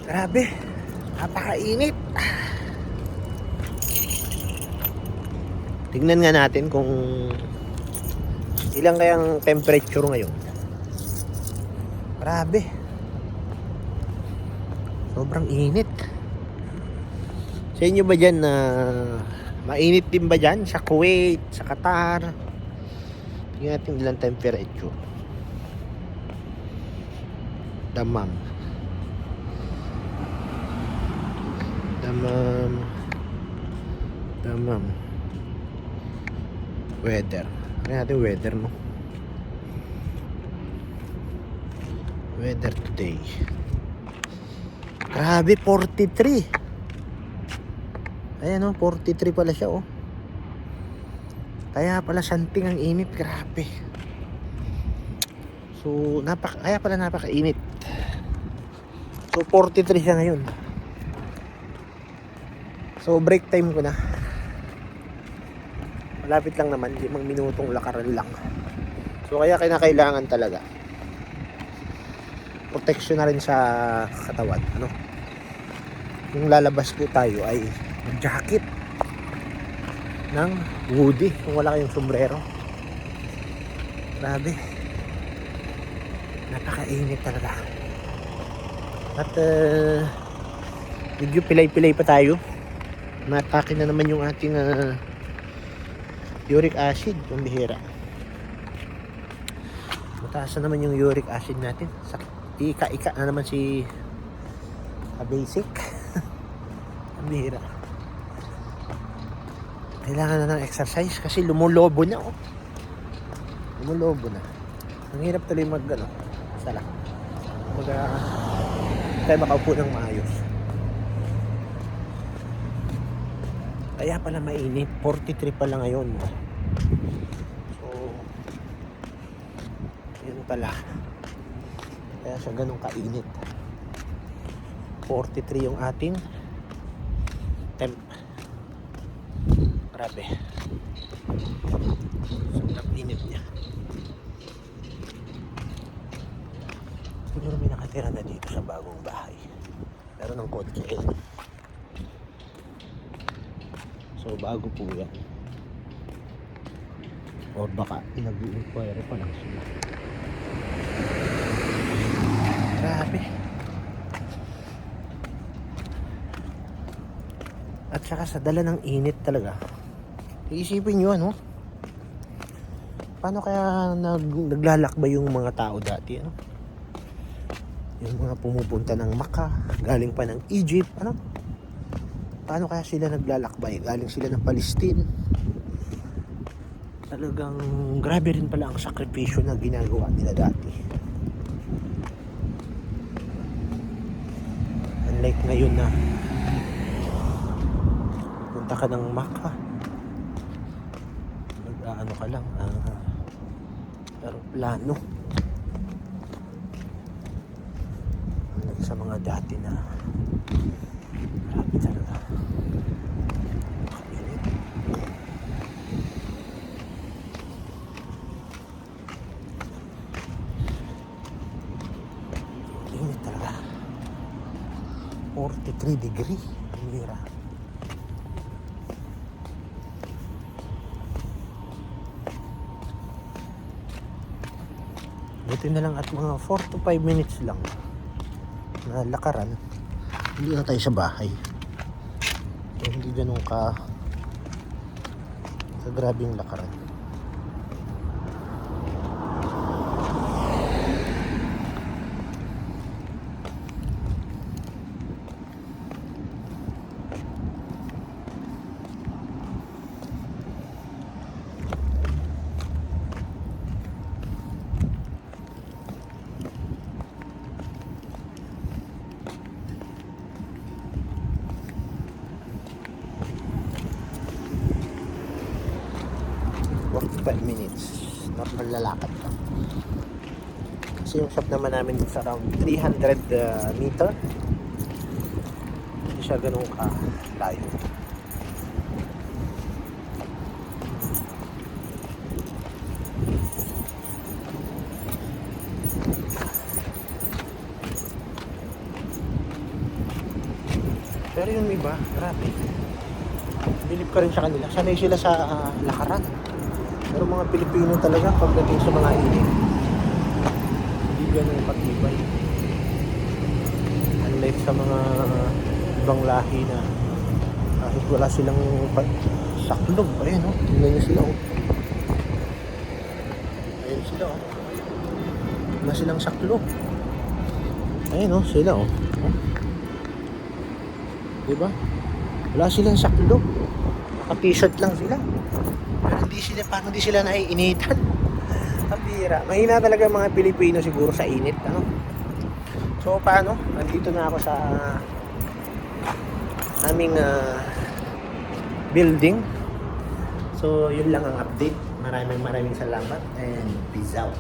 Grabe, napakainit. Tignan nga natin kung ilang kayang temperature ngayon. Grabe. Sobrang init. Sa inyo ba dyan na mainit din ba dyan? Sa Kuwait, sa Qatar? Tingnan natin ilang temperature. Damam. Weather. Ano natin weather, no? Weather today. Grabe, 43. Ayan, oh, 43 pala siya, oh. Kaya pala santing ang init, grabe. So, kaya pala napakainit. So, 43 siya ngayon. So, break time ko na. Malapit lang naman, 5 minutong lakaran lang. So, kaya kinakailangan talaga protection na rin sa katawan, ano? Kung lalabas po tayo ay jacket ng hoodie kung wala kayong sombrero. Grabe, napakainit talaga. At medyo pilay-pilay pa tayo. Natake na naman yung ating uric acid, yung bihira. Mataas na naman yung uric acid natin. Ika-ika na naman si basic. Ang bihira. Kailangan na ng exercise kasi lumulobo na, oh. Lumulobo na. Ang hirap tuloy sala. Tayo makaupo ng maayos. Kaya pala mainit, 43 pa lang ngayon. So, yun pala. Kaya siya ganun kainit. 43 yung ating temp. Grabe. Sobrang init niya. Siguro may nakatira na dito sa bagong bahay. Pero ng kotse. So bago po yan. O baka nag-inquire pa lang sila. Grabe. At saka sa dala ng init talaga. Iisipin nyo, ano? Paano kaya naglalakbay yung mga tao dati, ano? Yung mga pumupunta ng Makkah, galing pa ng Egypt, ano? Paano kaya sila naglalakbay? Galing sila ng Palestine. Talagang grabe rin pala ang sakripisyo na ginagawa nila dati. Unlike ngayon na punta ka ng Makkah, nag-ano ka lang, aeroplano. Unlike sa mga dati na grabe talaga. Init talaga. 43 degree. Ang mira. Buti na lang at mga 4 to 5 minutes lang na lakaran, hindi na tayo sa bahay. So, hindi ganun ka grabe yung lakaran. Work 5 minutes. Normal lalakad ka. Kasi yung shop naman namin is around 300 meter. Hindi siya ganun ka layo. Pero yung iba, grabe. Bilib ka rin sa kanila. Sanay sila sa lakaran. Pero mga Pilipino talaga, pagdating sa mga init, hindi ganun patibay. Unlike sa mga ibang lahi na kahit wala silang saklog. Ayan, oh. Tingnan nyo sila, oh. Ayan sila, oh. Wala silang saklog. Ayan, oh. Sila, oh. Diba? Wala silang saklog. Naka-t-shirt lang sila. Pero paano hindi sila naiinitan? Ang bira. Mahina talaga mga Pilipino siguro sa init, ano? So, paano? Nandito na ako sa aming building. So, yun lang ang update. Maraming salamat and peace out.